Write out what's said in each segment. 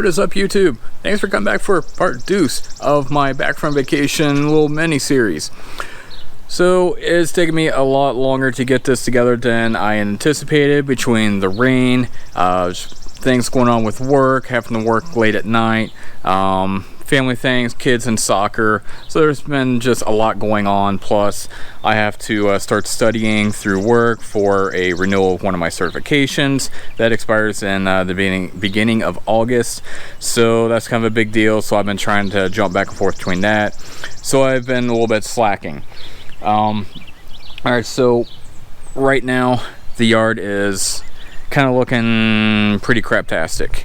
What is up, YouTube? Thanks for coming back for part 2 of my back from vacation little mini series. So it's taken me a lot longer to get this together than I anticipated, between the rain, things going on with work, having to work late at night, family things, kids and soccer. So there's been just a lot going on. Plus I have to start studying through work for a renewal of one of my certifications that expires in the beginning of August. So that's kind of a big deal. So I've been trying to jump back and forth between that. So I've been a little bit slacking. Alright, so right now the yard is kind of looking pretty craptastic,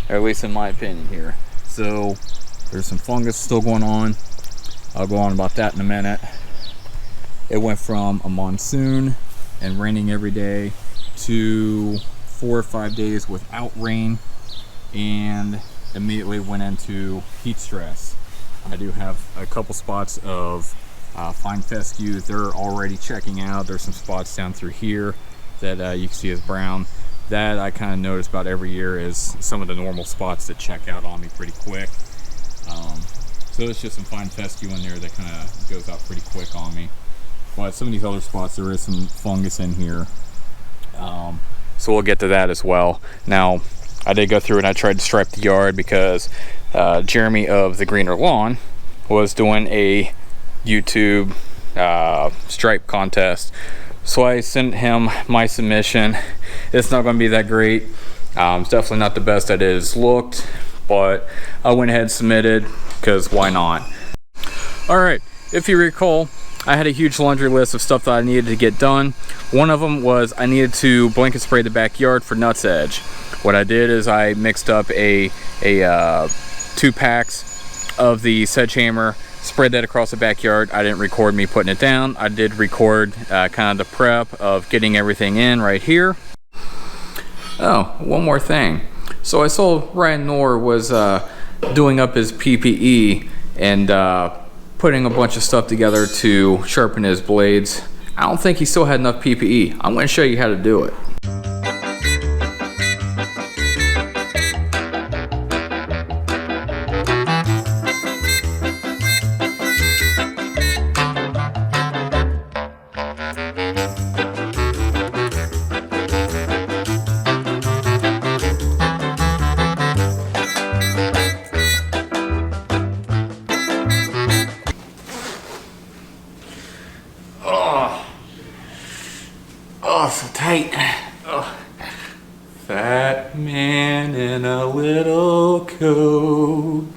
at least in my opinion here. So there's some fungus still going on. I'll go on about that in a minute. It went from a monsoon and raining every day to 4 or 5 days without rain, and immediately went into heat stress. I do have a couple spots of fine fescue. They're already checking out. There's some spots down through here that you can see is brown. That I kind of notice about every year is some of the normal spots that check out on me pretty quick. So it's just some fine fescue in there that kind of goes out pretty quick on me. But some of these other spots, there is some fungus in here. So we'll get to that as well. Now, I did go through and I tried to stripe the yard because Jeremy of the Greener Lawn was doing a YouTube stripe contest. So I sent him my submission. It's not going to be that great. It's definitely not the best that it has looked, but I went ahead and submitted because why not? Alright, if you recall, I had a huge laundry list of stuff that I needed to get done. One of them was I needed to blanket spray the backyard for nutsedge. What I did is I mixed up a 2 packs of the Sedgehammer, spread that across the backyard. I didn't record me putting it down. I did record kind of the prep of getting everything in right here. Oh, one more thing. So I saw Ryan Knorr was doing up his PPE and putting a bunch of stuff together to sharpen his blades. I don't think he still had enough PPE. I'm going to show you how to do it. Oh, so tight. Oh. Fat man in a little coat.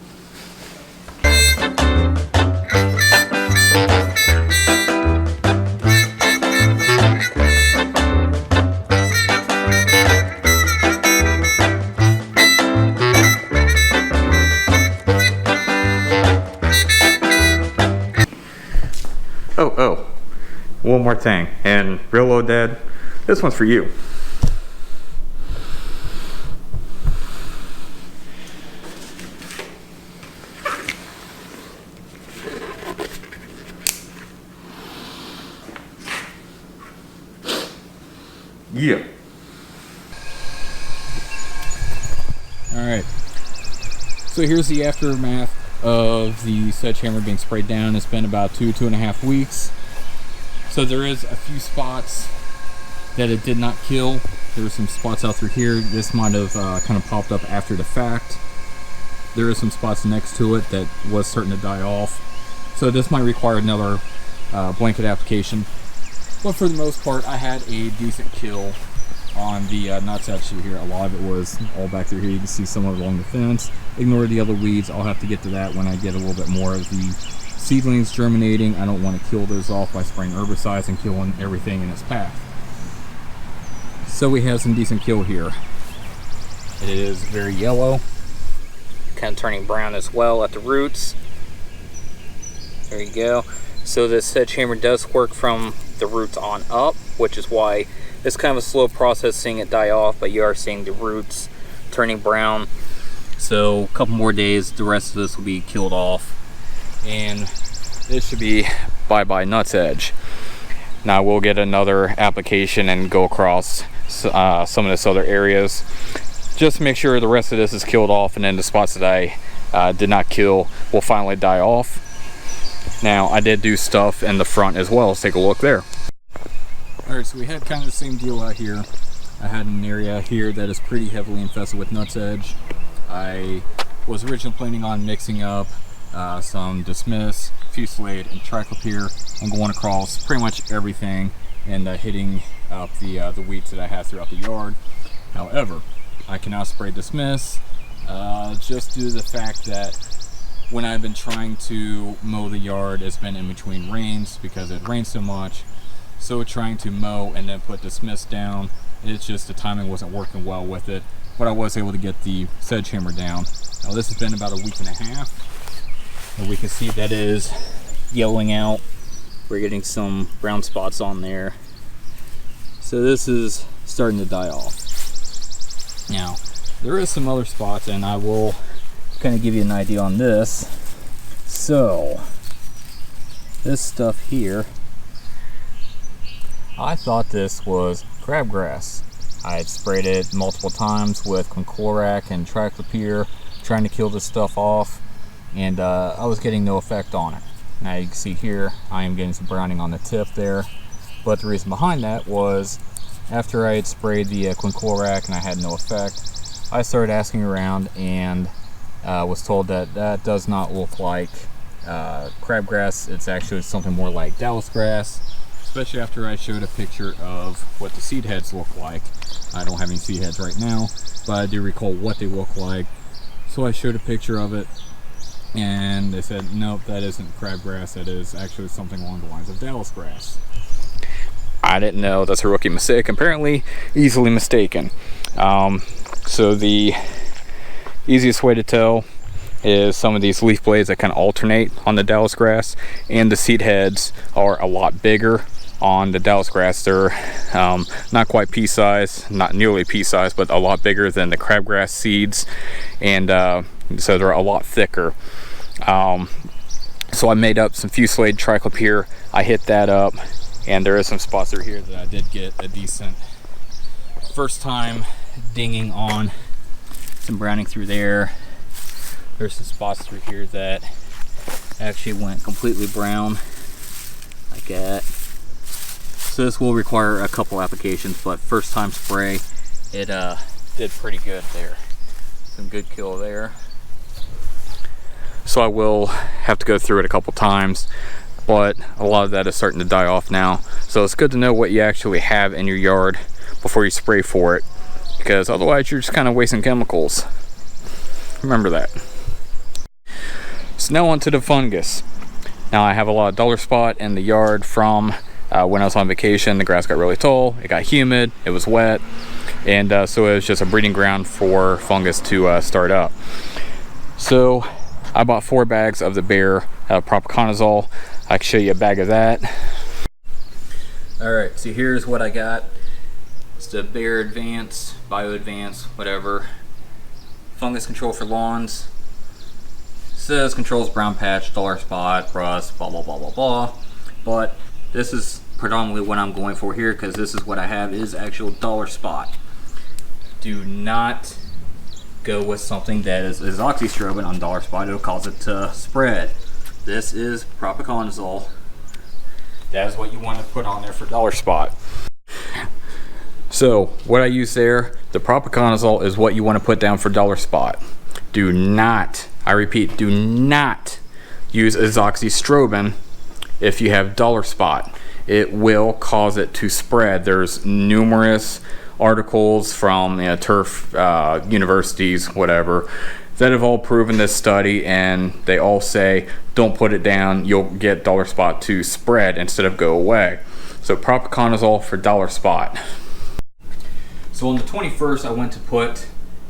Oh. One more thing, and real low, Dad, this one's for you. Yeah. Alright. So here's the aftermath of the Sedgehammer being sprayed down. It's been about 2.5 weeks. So there is a few spots that it did not kill. There were some spots out through here. This might have kind of popped up after the fact. There are some spots next to it that was starting to die off. So this might require another blanket application. But for the most part, I had a decent kill on the nutsedge through here. A lot of it was all back through here. You can see some of it along the fence. Ignore the other weeds. I'll have to get to that when I get a little bit more of the seedlings germinating. I don't want to kill those off by spraying herbicides and killing everything in its path. So we have some decent kill here. It is very yellow, kind of turning brown as well at the roots. There you go. So this Sedgehammer does work from the roots on up, which is why it's kind of a slow process seeing it die off, but you are seeing the roots turning brown. So a couple more days, the rest of this will be killed off, and this should be bye-bye nutsedge. Now we'll get another application and go across some of this other areas. just to make sure the rest of this is killed off, and then the spots that I did not kill will finally die off. Now, I did do stuff in the front as well. Let's take a look there. Alright, so we had kind of the same deal out here. I had an area here that is pretty heavily infested with nutsedge. I was originally planning on mixing up some dismiss, Fusilade, and Triclopyr, and going across pretty much everything and hitting up the weeds that I have throughout the yard. However, I cannot spray dismiss just due to the fact that when I've been trying to mow the yard, it's been in between rains because it rained so much. So trying to mow and then put dismiss down, it's just the timing wasn't working well with it. But I was able to get the Sedgehammer down. Now this has been about a week and a half. And we can see that is yellowing out. We're getting some brown spots on there. So this is starting to die off. Now, there is some other spots, and I will kind of give you an idea on this. So, this stuff here, I thought this was crabgrass. I had sprayed it multiple times with Fungicide and Triclopyr, trying to kill this stuff off, and I was getting no effect on it. Now you can see here, I am getting some browning on the tip there, but the reason behind that was after I had sprayed the Fungicide and I had no effect, I started asking around and was told that that does not look like crabgrass. It's actually something more like dallisgrass. Especially after I showed a picture of what the seed heads look like. I don't have any seed heads right now, but I do recall what they look like. So I showed a picture of it, and they said, nope, that isn't crabgrass. That is actually something along the lines of dallisgrass. I didn't know. That's a rookie mistake. Apparently, easily mistaken. So the easiest way to tell is some of these leaf blades that kind of alternate on the dallisgrass, and the seed heads are a lot bigger on the dallisgrass. They're not quite pea size, not nearly pea size, but a lot bigger than the crabgrass seeds, and so they're a lot thicker. So I made up some Fusilade Triclopyr. I hit that up, and there is some spots through here that I did get a decent first time dinging on. Some browning through there. There's some spots through here that actually went completely brown, like that. So this will require a couple applications, but first time spray, it did pretty good there. Some good kill there. So I will have to go through it a couple times, but a lot of that is starting to die off now. So it's good to know what you actually have in your yard before you spray for it, because otherwise you're just kind of wasting chemicals. Remember that. So now on to the fungus. Now I have a lot of duller spot in the yard from when I was on vacation. The grass got really tall, it got humid, it was wet, and so it was just a breeding ground for fungus to start up. So I bought 4 bags of the Bayer propiconazole. I can show you a bag of that. Alright, so here's what I got. It's the Bayer Advance, Bio Advance, whatever. Fungus control for lawns. Says controls brown patch, duller spot, rust, blah blah blah blah blah. But this is predominantly what I'm going for here, because this is what I have is actual duller spot. Do not go with something that is oxystrobin on duller spot. It'll cause it to spread. This is propiconazole. That is what you want to put on there for duller spot. So what I use there, the propiconazole is what you want to put down for duller spot. Do not, I repeat, do not use azoxystrobin if you have duller spot. It will cause it to spread. There's numerous articles from turf universities, whatever, that have all proven this study, and they all say don't put it down, you'll get duller spot to spread instead of go away. So propiconazole for duller spot. So on the 21st, I went to put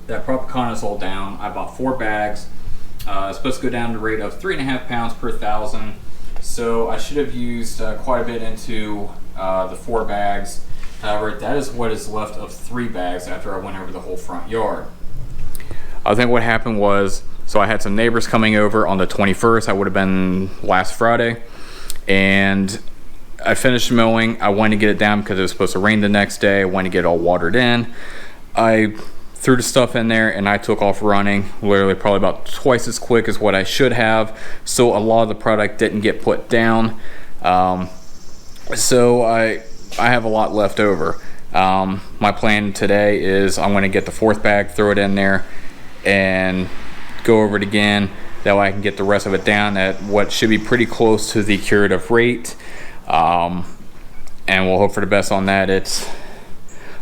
that propiconazole down. I bought 4 bags. It's supposed to go down to the rate of 3.5 pounds per 1,000. So I should have used quite a bit into the 4 bags. However, that is what is left of 3 bags after I went over the whole front yard. I think what happened was, so I had some neighbors coming over on the 21st. I would have been last Friday. And I finished mowing. I wanted to get it down because it was supposed to rain the next day. I wanted to get it all watered in. I threw the stuff in there and I took off running, literally probably about twice as quick as what I should have. So a lot of the product didn't get put down. So I have a lot left over. My plan today is I'm going to get the 4th bag, throw it in there, and go over it again. That way I can get the rest of it down at what should be pretty close to the curative rate. And we'll hope for the best on that. It's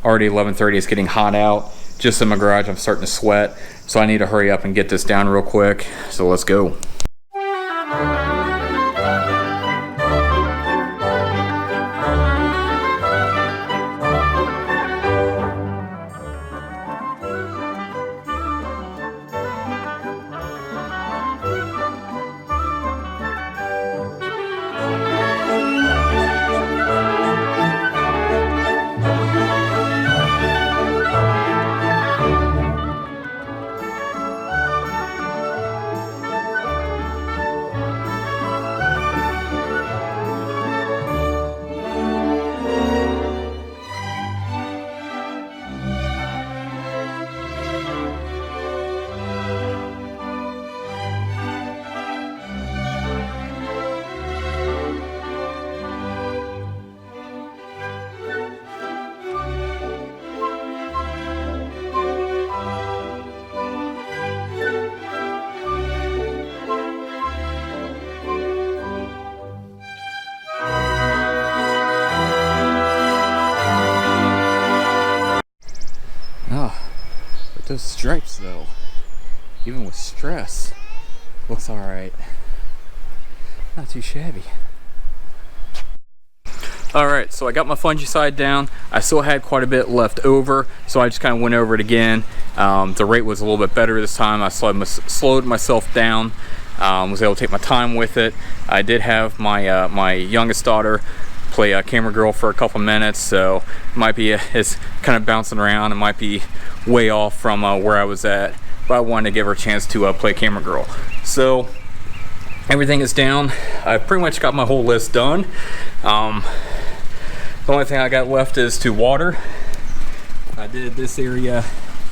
already 11:30. It's getting hot out. Just in my garage, I'm starting to sweat. So I need to hurry up and get this down real quick. So let's go. Those stripes though, even with stress, looks alright. Not too shabby. Alright, so I got my fungicide down. I still had quite a bit left over, so I just kind of went over it again. The rate was a little bit better this time. I slowed myself down, was able to take my time with it. I did have my my youngest daughter play camera girl for a couple minutes, so it might be it's kind of bouncing around. It might be way off from where I was at, but I wanted to give her a chance to play camera girl. So everything is down. I've pretty much got my whole list done. The only thing I got left is to water. I did this area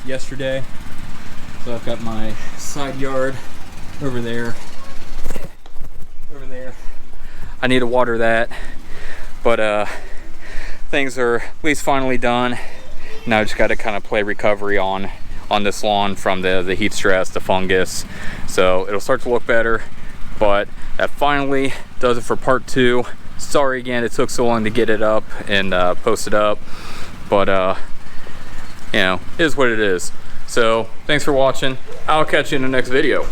yesterday, so I've got my side yard over there. I need to water that, but things are at least finally done. Now I just got to kind of play recovery on this lawn from the heat stress, the fungus. So it'll start to look better, but that finally does it for part 2. Sorry again it took so long to get it up and post it up, but you know, it is what it is. So thanks for watching. I'll catch you in the next video.